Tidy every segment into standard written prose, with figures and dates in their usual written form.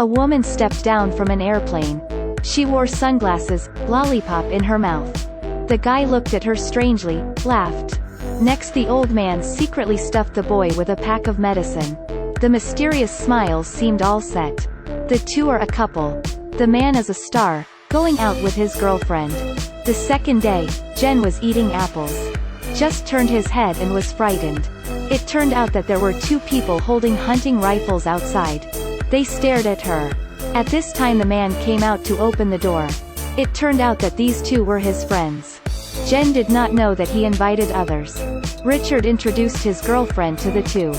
A woman stepped down from an airplane. She wore sunglasses, lollipop in her mouth. The guy looked at her strangely, laughed. Next, the old man secretly stuffed the boy with a pack of medicine. The mysterious smiles seemed all set. The two are a couple. The man is a star, going out with his girlfriend. The second day, Jen was eating apples. Just turned his head and was frightened. It turned out that there were two people holding hunting rifles outside. They stared at her. At this time the man came out to open the door. It turned out that these two were his friends. Jen did not know that he invited others. Richard introduced his girlfriend to the two.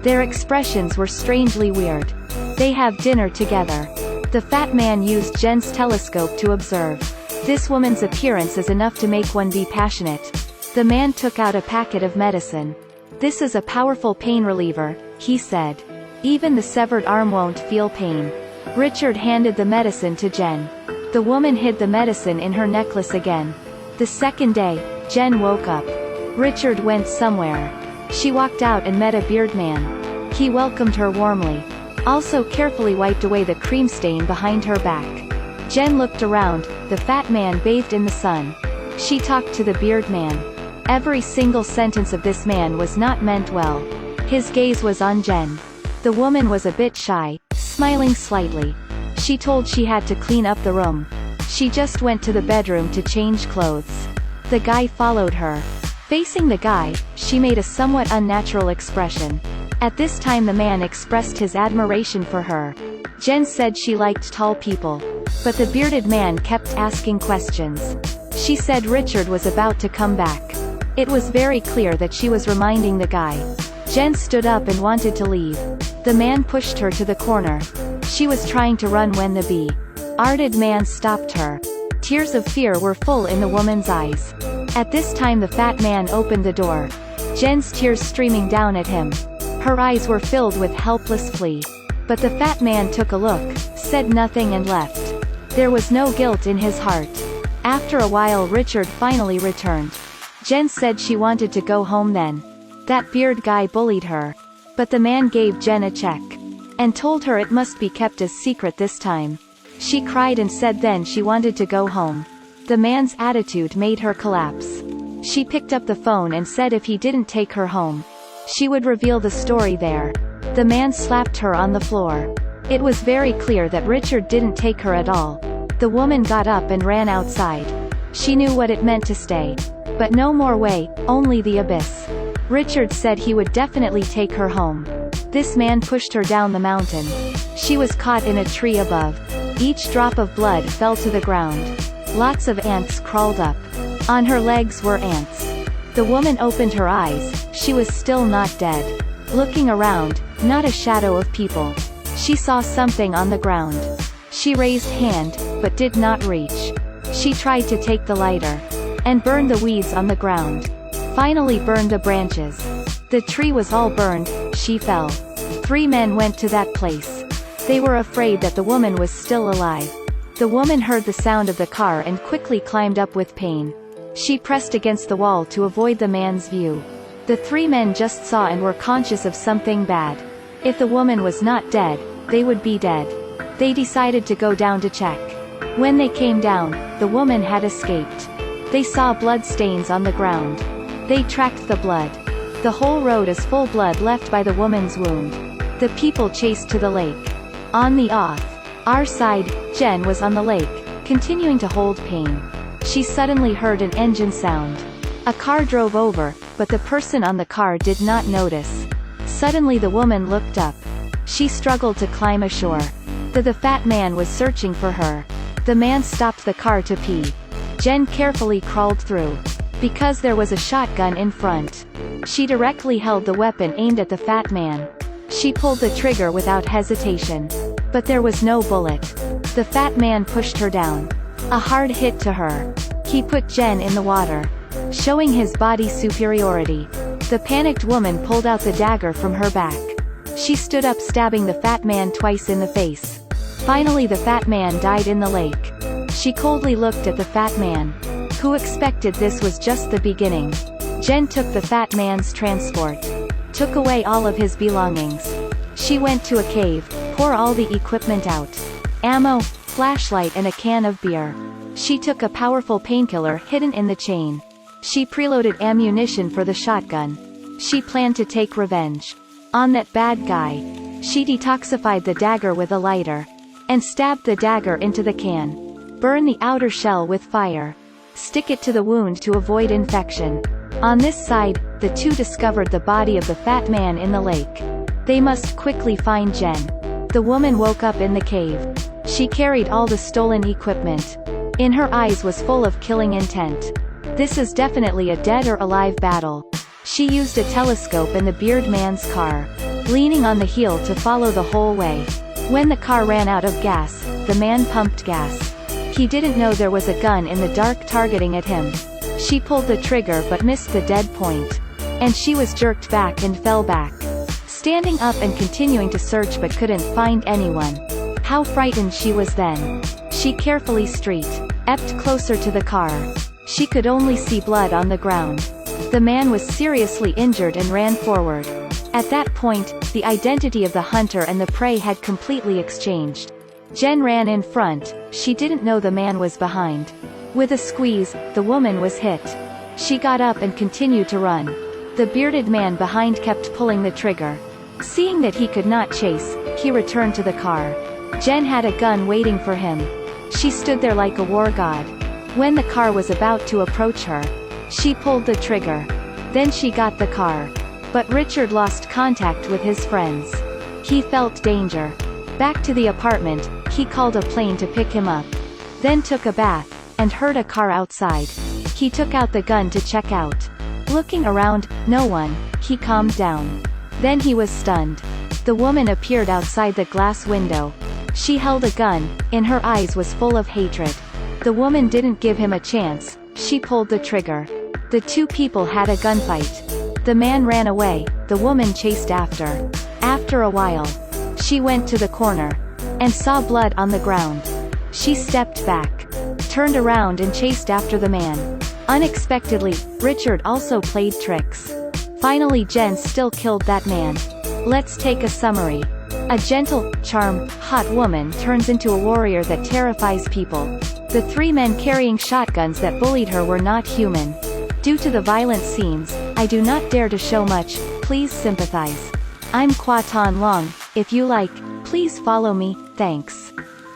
Their expressions were strangely weird. They have dinner together. The fat man used Jen's telescope to observe. This woman's appearance is enough to make one be passionate. The man took out a packet of medicine. This is a powerful pain reliever, he said. Even the severed arm won't feel pain. Richard handed the medicine to Jen. The woman hid the medicine in her necklace again. The second day, Jen woke up. Richard went somewhere. She walked out and met a beard man. He welcomed her warmly. Also carefully wiped away the cream stain behind her back. Jen looked around, the fat man bathed in the sun. She talked to the beard man. Every single sentence of this man was not meant well. His gaze was on Jen. The woman was a bit shy, smiling slightly. She told she had to clean up the room. She just went to the bedroom to change clothes. The guy followed her. Facing the guy, she made a somewhat unnatural expression. At this time the man expressed his admiration for her. Jen said she liked tall people. But the bearded man kept asking questions. She said Richard was about to come back. It was very clear that she was reminding the guy. Jen stood up and wanted to leave. The man pushed her to the corner. She was trying to run when the bearded man stopped her. Tears of fear were full in the woman's eyes. At this time the fat man opened the door. Jen's tears streaming down at him. Her eyes were filled with helpless plea. But the fat man took a look, said nothing and left. There was no guilt in his heart. After a while Richard finally returned. Jen said she wanted to go home then. That beard guy bullied her. But the man gave Jen a check. And told her it must be kept as secret this time. She cried and said then she wanted to go home. The man's attitude made her collapse. She picked up the phone and said if he didn't take her home, she would reveal the story there. The man slapped her on the floor. It was very clear that Richard didn't take her at all. The woman got up and ran outside. She knew what it meant to stay. But no more way, only the abyss. Richard said he would definitely take her home. This man pushed her down the mountain. She was caught in a tree above. Each drop of blood fell to the ground. Lots of ants crawled up. On her legs were ants. The woman opened her eyes, she was still not dead. Looking around, not a shadow of people. She saw something on the ground. She raised hand, but did not reach. She tried to take the lighter. And burned the weeds on the ground. Finally burned the branches. The tree was all burned, she fell. 3 men went to that place. They were afraid that the woman was still alive. The woman heard the sound of the car and quickly climbed up with pain. She pressed against the wall to avoid the man's view. The 3 men just saw and were conscious of something bad. If the woman was not dead, they would be dead. They decided to go down to check. When they came down, the woman had escaped. They saw blood stains on the ground. They tracked the blood. The whole road is full blood left by the woman's wound. The people chased to the lake. On the our side, Jen was on the lake, continuing to hold pain. She suddenly heard an engine sound. A car drove over, but the person on the car did not notice. Suddenly the woman looked up. She struggled to climb ashore. The fat man was searching for her. The man stopped the car to pee. Jen carefully crawled through. Because there was a shotgun in front. She directly held the weapon aimed at the fat man. She pulled the trigger without hesitation. But there was no bullet. The fat man pushed her down. A hard hit to her. He put Jen in the water. Showing his body superiority. The panicked woman pulled out the dagger from her back. She stood up stabbing the fat man twice in the face. Finally the fat man died in the lake. She coldly looked at the fat man. Who expected this was just the beginning. Jen took the fat man's transport. Took away all of his belongings. She went to a cave, pour all the equipment out. Ammo, flashlight and a can of beer. She took a powerful painkiller hidden in the chain. She preloaded ammunition for the shotgun. She planned to take revenge on that bad guy. She detoxified the dagger with a lighter and stabbed the dagger into the can. Burn the outer shell with fire. Stick it to the wound to avoid infection. On this side, the two discovered the body of the fat man in the lake. They must quickly find Jen. The woman woke up in the cave. She carried all the stolen equipment. In her eyes was full of killing intent. This is definitely a dead or alive battle. She used a telescope in the beard man's car, leaning on the heel to follow the whole way. When the car ran out of gas, the man pumped gas. He didn't know there was a gun in the dark targeting at him. She pulled the trigger but missed the dead point. And she was jerked back and fell back. Standing up and continuing to search but couldn't find anyone. How frightened she was then. She carefully stepped closer to the car. She could only see blood on the ground. The man was seriously injured and ran forward. At that point, the identity of the hunter and the prey had completely exchanged. Jen ran in front, she didn't know the man was behind. With a squeeze, the woman was hit. She got up and continued to run. The bearded man behind kept pulling the trigger. Seeing that he could not chase, he returned to the car. Jen had a gun waiting for him. She stood there like a war god. When the car was about to approach her, she pulled the trigger. Then she got the car. But Richard lost contact with his friends. He felt danger. Back to the apartment, he called a plane to pick him up. Then took a bath, and heard a car outside. He took out the gun to check out. Looking around, no one, he calmed down. Then he was stunned. The woman appeared outside the glass window. She held a gun, in her eyes was full of hatred. The woman didn't give him a chance, she pulled the trigger. The two people had a gunfight. The man ran away, the woman chased after. After a while, she went to the corner, and saw blood on the ground. She stepped back, turned around and chased after the man. Unexpectedly, Richard also played tricks. Finally Jen still killed that man. Let's take a summary. A gentle, charming, hot woman turns into a warrior that terrifies people. The three men carrying shotguns that bullied her were not human. Due to the violent scenes, I do not dare to show much, please sympathize. I'm Kwa Ton Long, if you like, please follow me, thanks.